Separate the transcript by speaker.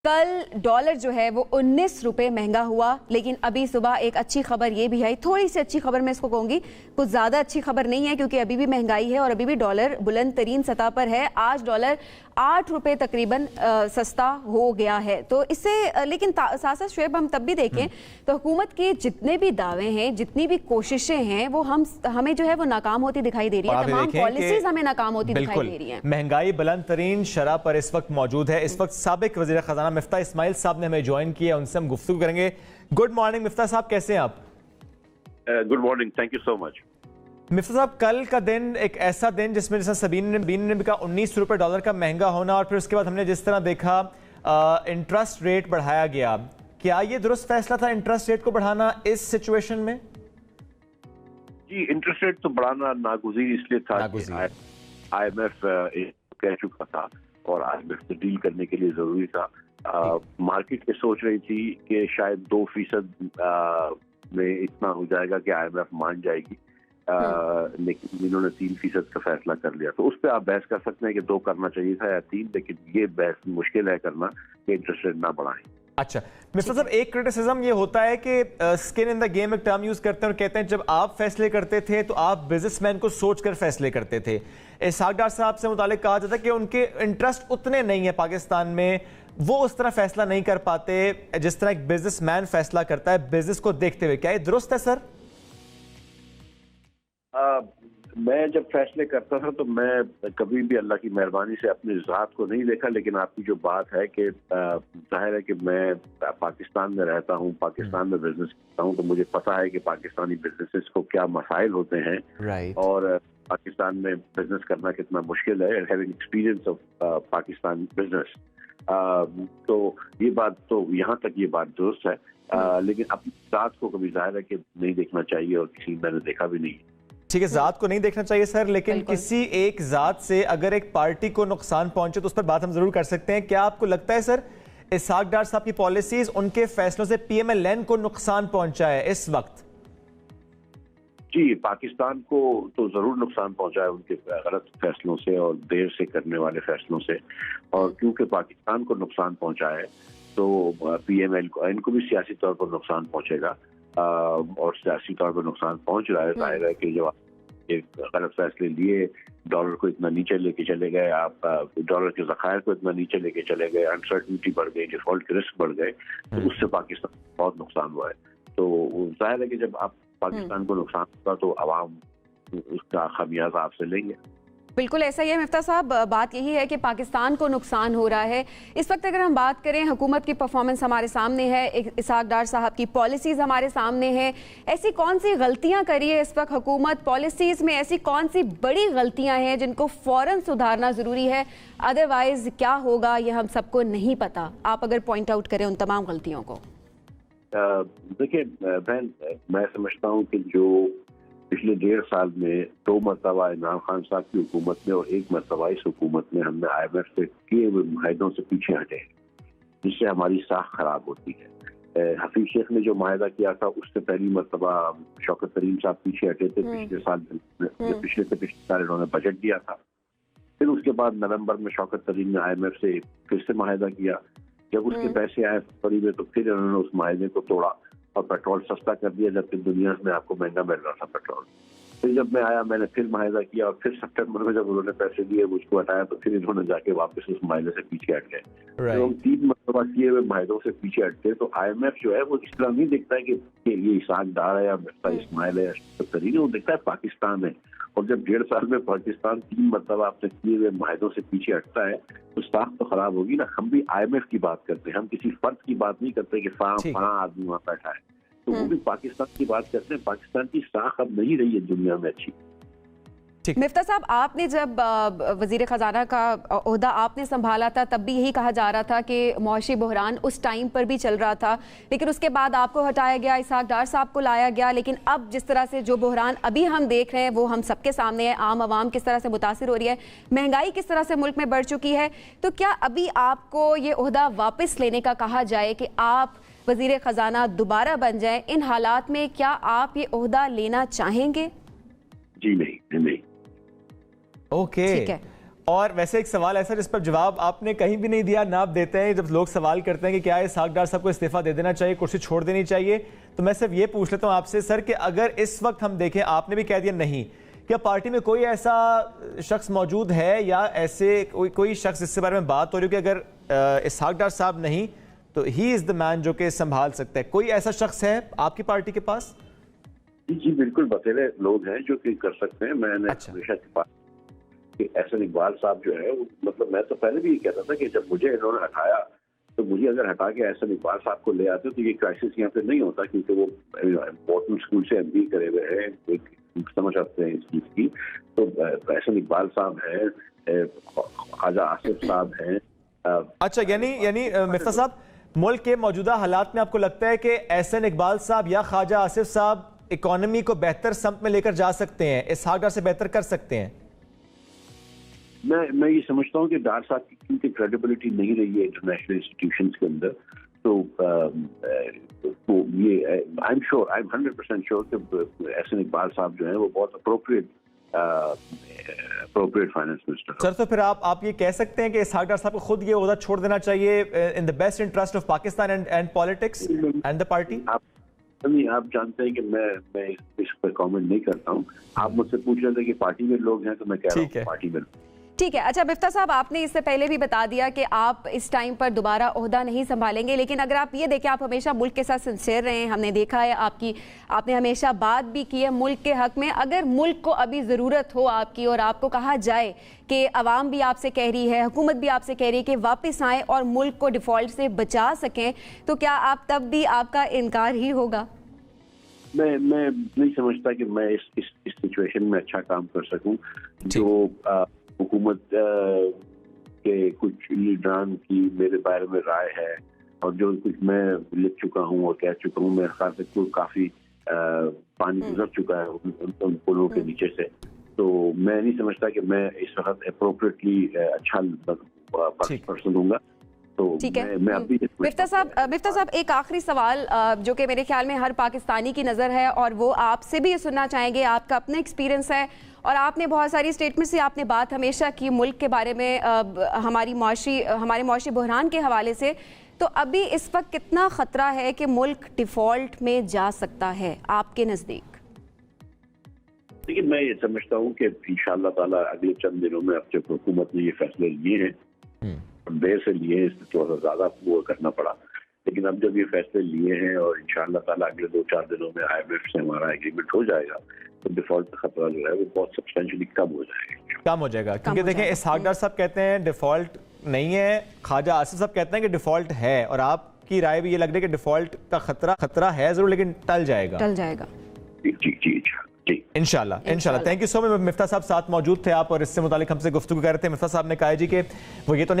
Speaker 1: कल डॉलर जो है वो 19 रुपए महंगा हुआ, लेकिन अभी सुबह एक अच्छी खबर ये भी आई, थोड़ी सी अच्छी खबर मैं इसको कहूँगी, कुछ ज़्यादा अच्छी खबर नहीं है क्योंकि अभी भी महंगाई है और अभी भी डॉलर बुलंद तरीन सतह पर है। आज डॉलर 8 रुपए तकरीबन सस्ता हो गया है। तो इससे लेकिन साथ साथ शुएब हम तब भी देखें तो हुकूमत के जितने भी दावे हैं, जितनी भी कोशिशें हैं, वो हमें जो है वो नाकाम होती दिखाई दे रही है। तमाम पॉलिसीज हमें नाकाम होती दिखाई दे रही है।
Speaker 2: महंगाई बुलंद तरीन शरह पर इस वक्त मौजूद है। इस वक्त साबिक वज़ीर ख़ज़ाना मिफ्ताह इस्माइल साहब ने हमें ज्वाइन किया, उनसे हम गुफ्तगू करेंगे। गुड मॉर्निंग मिफ्ताह साहब, कैसे हैं आप?
Speaker 3: Good morning, thank you so much.
Speaker 2: Miftah साहब, कल का दिन एक ऐसा दिन जिसमें जैसा सबीन ने भी कहा 19 रुपए डॉलर का महंगा होना, और फिर उसके बाद हमने जिस तरह देखा इंटरेस्ट रेट बढ़ाया गया, क्या ये दुरुस्त फैसला था इंटरेस्ट रेट को बढ़ाना इस सिचुएशन में?
Speaker 3: जी, इंटरेस्ट रेट तो बढ़ाना नागुज़ीर इसलिए था कि IMF कह चुका था और IMF से डील करने के लिए जरूरी था। मार्केट ये सोच रही थी कि शायद 2% में इतना हो जाएगा कि IMF मान जाएगी, लेकिन इन्होंने 3% का फैसला कर लिया। तो उस पर आप बहस कर सकते हैं कि 2 करना चाहिए था या 3, लेकिन ये बहस मुश्किल है करना कि इंटरेस्ट रेट ना बढ़ाएं।
Speaker 2: अच्छा मिस्टर साहब, एक क्रिटिसिज्म ये होता है कि स्किन इन द गेम एक टर्म यूज करते हैं और कहते हैं जब आप फैसले करते थे तो आप बिजनेसमैन को सोचकर फैसले करते थे। इसहाक डार साहब से मुतालिक कहा जाता है कि उनके इंटरेस्ट उतने नहीं है पाकिस्तान में, वो उस तरह फैसला नहीं कर पाते जिस तरह एक बिजनेसमैन फैसला करता है बिजनेस को देखते हुए। क्या ये दुरुस्त है सर?
Speaker 3: मैं जब फैसले करता था तो मैं कभी भी अल्लाह की मेहरबानी से अपनी ज़ात को नहीं देखा, लेकिन आपकी जो बात है कि जाहिर है कि मैं पाकिस्तान में रहता हूँ, पाकिस्तान में बिजनेस करता हूँ, तो मुझे पता है कि पाकिस्तानी बिजनेसेस को क्या मसाइल होते हैं और पाकिस्तान में बिजनेस करना कितना मुश्किल है, having experience of Pakistan business. तो ये बात तो यहाँ तक ये बात दुरुस्त है, लेकिन अपनी ज़ात को कभी जाहिर है कि नहीं देखना चाहिए और किसी मैंने देखा भी नहीं।
Speaker 2: ठीक है, जात को नहीं देखना चाहिए सर, लेकिन किसी एक जात से अगर एक पार्टी को नुकसान पहुंचे तो उस पर बात हम जरूर कर सकते हैं। क्या आपको लगता है सर इसहाक डार साहब की पॉलिसीज, उनके फैसलों से PMLN को नुकसान पहुंचा है इस वक्त?
Speaker 3: जी, पाकिस्तान को तो जरूर नुकसान पहुंचा है उनके गलत फैसलों से और देर से करने वाले फैसलों से, और क्योंकि पाकिस्तान को नुकसान पहुंचा है तो PML को भी सियासी तौर पर नुकसान पहुंचेगा, और सियासी तौर पर नुकसान पहुंच रहा है। जाहिर है कि जो एक गलत फैसले लिए, डॉलर को इतना नीचे लेके चले गए, आप डॉलर के ज़खायर को इतना नीचे लेके चले गए, अनसर्टिनिटी बढ़ गई, डिफॉल्ट के रिस्क बढ़ गए, तो उससे पाकिस्तान को बहुत नुकसान हुआ है। तो जाहिर है कि जब आप पाकिस्तान को नुकसान होगा तो अवाम उसका खमियाजा आपसे लेंगे।
Speaker 1: बिल्कुल ऐसा ही है मिफ्ताह साहब, बात यही है कि पाकिस्तान को नुकसान हो रहा है। इस वक्त अगर हम बात करें, हुकूमत की परफॉर्मेंस हमारे सामने है, इसहाक डार साहब की पॉलिसीज़ हमारे सामने है। ऐसी कौन सी गलतियां करी है इस वक्त हुकूमत? पॉलिसीज़ में ऐसी कौन सी बड़ी गलतियां हैं जिनको फ़ौरन सुधारना ज़रूरी है? अदरवाइज़ क्या होगा ये हम सबको नहीं पता। आप अगर पॉइंट आउट करें उन तमाम गलतियों को।
Speaker 3: देखिए बहन, मैं समझता हूँ कि जो पिछले 1.5 साल में 2 मरतबा इमरान खान साहब की हुकूमत में और 1 मरतबा इस हुकूमत में हमने IMF से किए हुए मुआहदों से पीछे हटे, जिससे हमारी साख खराब होती है। हफीज शेख ने जो मुआहदा किया था उससे पहली मरतबा शौकत तरीन साहब पीछे हटे थे। पिछले साल इन्होंने बजट दिया था, फिर उसके बाद नवंबर में शौकत तरीन ने IMF से फिर से मुआहदा किया। जब उसके पैसे आए फरवरी में तो फिर इन्होंने उस मुआहदे को तोड़ा और पेट्रोल सस्ता कर दिया, जबकि दुनिया में आपको महंगा मिल रहा था पेट्रोल। फिर जब मैं आया मैंने फिर मुआहदा किया और फिर सितंबर में जब उन्होंने पैसे दिए मुझको हटाया, तो फिर इन्होंने जाके वापस उस मुआहदे से पीछे हट गए। जब हम 3 मरतबा किए हुए मुआहदों से पीछे हटते तो IMF जो है वो इस तरह नहीं देखता है कि ये इसहाक डार है या मिफ्ताह इस्माइल है या शौकत तरीन है, वो देखता है पाकिस्तान है। और जब 1.5 साल में पाकिस्तान 3 मरतबा आपने किए हुए मुआहदों से पीछे हटता है तो साख तो खराब होगी ना। हम भी IMF की बात करते हैं, हम किसी फर्द की बात नहीं करते कि फलां आदमी वहाँ बैठा है, तो वो भी पाकिस्तान की बात करते हैं। पाकिस्तान की साख अब नहीं रही है दुनिया में अच्छी।
Speaker 1: मिफ्ताह साहब, आपने जब वजीर ख़जाना का ओहदा आपने संभाला था तब भी यही कहा जा रहा था कि मौशी बहरान उस टाइम पर भी चल रहा था, लेकिन उसके बाद आपको हटाया गया, इसहाक डार साहब को लाया गया। लेकिन अब जिस तरह से जो बहरान अभी हम देख रहे हैं वो हम सबके सामने है, आम आवाम किस तरह से मुतासिर हो रही है, महंगाई किस तरह से मुल्क में बढ़ चुकी है, तो क्या अभी आपको ये ओहदा वापस लेने का कहा जाए कि आप वजीर ख़जाना दोबारा बन जाएं, इन हालात में क्या आप ये ओहदा लेना चाहेंगे?
Speaker 3: जी नहीं।
Speaker 2: ओके, اور ویسے ایک سوال ایسا جس پر جواب آپ نے کہیں بھی نہیں دیا، نہ آپ دیتے ہیں، جب لوگ سوال کرتے ہیں کہ کیا اسحاق ڈار صاحب کو استعفیٰ دے دینا چاہیے، کرسی چھوڑ دینی چاہیے، تو میں صرف یہ پوچھ لیتا ہوں آپ سے سر کہ اگر اس وقت ہم دیکھیں، آپ نے بھی کہہ دیا نہیں، کیا پارٹی میں کوئی ایسا شخص موجود ہے یا ایسے کوئی شخص جس کے بارے میں بات ہو رہی ہے کہ اگر اسحاق ڈار صاحب نہیں تو ہی از دا مین جو کہ سنبھال سکتا ہے؟ کوئی ایسا شخص ہے آپ کی پارٹی کے پاس؟
Speaker 3: جی بالکل بتیرے لوگ ہیں جو کہ کر سکتے ہیں. میں نے ہمیشہ احسن اقبال صاحب جو ہے، مطلب میں تو پہلے بھی یہ کہتا تھا کہ جب مجھے انہوں نے ہٹایا تو مجھے اگر ہٹا کے احسن اقبال صاحب کو لے آتے تو یہ کرائسس یہاں پہ نہیں ہوتا، کیونکہ وہ امپورٹنٹ اسکول سے ایم بی کرے ہوئے ہیں، سمجھ آتے ہیں اس چیز کی. تو احسن اقبال صاحب ہیں، خواجہ آصف صاحب ہیں.
Speaker 2: اچھا، یعنی مفتاح صاحب، ملک کے موجودہ حالات میں آپ کو لگتا ہے کہ احسن اقبال صاحب یا خواجہ آصف صاحب اکانومی کو بہتر سمت میں لے کر جا سکتے ہیں، اسحاق ڈار سے بہتر کر سکتے ہیں؟
Speaker 3: میں یہ سمجھتا ہوں کہ ڈار صاحب کی کیونکہ کریڈیبلٹی نہیں رہی ہے انٹرنیشنل انسٹیٹیوشنز کے اندر، تو یہ آئی ایم 100% شیور کہ احسن اقبال صاحب جو ہیں وہ بہت اپروپریٹ فائنانس منسٹر. سر
Speaker 2: تو پھر آپ یہ کہہ سکتے ہیں کہ اسحاق ڈار صاحب کو خود یہ عہدہ چھوڑ دینا چاہیے in the best interest of Pakistan and politics and the party?
Speaker 3: آپ جانتے ہیں کہ میں اس پر کامنٹ نہیں کرتا ہوں. آپ مجھ سے پوچھ رہے تھے کہ پارٹی میں لوگ ہیں تو میں کہہ رہا ہوں پارٹی میں.
Speaker 1: ٹھیک ہے. اچھا مفتاح صاحب، آپ نے اس سے پہلے بھی بتا دیا کہ آپ اس ٹائم پر دوبارہ عہدہ نہیں سنبھالیں گے، لیکن اگر آپ یہ دیکھیں، آپ ہمیشہ ملک کے ساتھ سنسیئر رہے ہیں، ہم نے دیکھا ہے آپ نے ہمیشہ بات بھی کی ہے ملک کے حق میں. اگر ملک کو ابھی ضرورت ہو آپ کی اور آپ کو کہا جائے کہ عوام بھی آپ سے کہہ رہی ہے، حکومت بھی آپ سے کہہ رہی ہے کہ واپس آئیں اور ملک کو ڈیفالٹ سے بچا سکیں، تو کیا آپ تب بھی آپ کا انکار ہی ہوگا؟
Speaker 3: میں نہیں سمجھتا کہ میں اس سچویشن میں اچھا کام کر سکوں. جو حکومت کے کچھ لیڈران کی میرے بارے میں رائے ہے اور جو کچھ میں لکھ چکا ہوں اور کہہ چکا ہوں، میرے خیال سے کافی پانی گزر چکا ہے ان پلوں کے نیچے سے. تو میں نہیں سمجھتا کہ میں اس وقت اپروپریٹلی اچھا پرسن ہوں گا.
Speaker 1: ٹھیک ہے. مفتاح صاحب ایک آخری سوال جو کہ میرے خیال میں ہر پاکستانی کی نظر ہے اور وہ آپ سے بھی یہ سننا چاہیں گے، آپ کا اپنا ایکسپیرینس ہے اور آپ نے بہت ساری اسٹیٹمنٹ سے آپ نے بات ہمیشہ کی ملک کے بارے میں، ہمارے معاشی بحران کے حوالے سے. تو ابھی اس وقت کتنا خطرہ ہے کہ ملک ڈیفالٹ میں جا سکتا ہے آپ کے نزدیک؟
Speaker 3: دیکھیے، میں یہ سمجھتا ہوں کہ انشاءاللہ تعالیٰ اگلے چند دنوں میں اب جب حکومت نے یہ فیصلے لیے ہیں، دیر سے لیے ہیں، اس سے تھوڑا سا زیادہ وہ کرنا پڑا، لیکن اب جب یہ فیصلے لیے ہیں اور انشاءاللہ تعالیٰ اگلے 2-4 دنوں میں IMF سے ہمارا ایگریمنٹ ہو جائے گا تو ڈیفالٹ کا خطرہ جو ہے وہ بہت سبسٹینشلی کم ہو جائے گا.
Speaker 2: کیونکہ دیکھیں اسحاق ڈار صاحب کہتے ہیں ڈیفالٹ نہیں ہے، خواجہ آصف صاحب کہتے ہیں کہ ڈیفالٹ ہے، اور آپ کی رائے بھی یہ لگ رہی ہے کہ ڈیفالٹ کا خطرہ ہے ضرور لیکن ٹل جائے گا.
Speaker 3: جی
Speaker 2: انشاءاللہ. تھینک یو سو مچ. مفتاح صاحب ساتھ موجود تھے آپ اور اس سے متعلق ہم سے گفتگو کر رہے تھے. مفتاح صاحب نے کہا جی کہ وہ یہ تو نہیں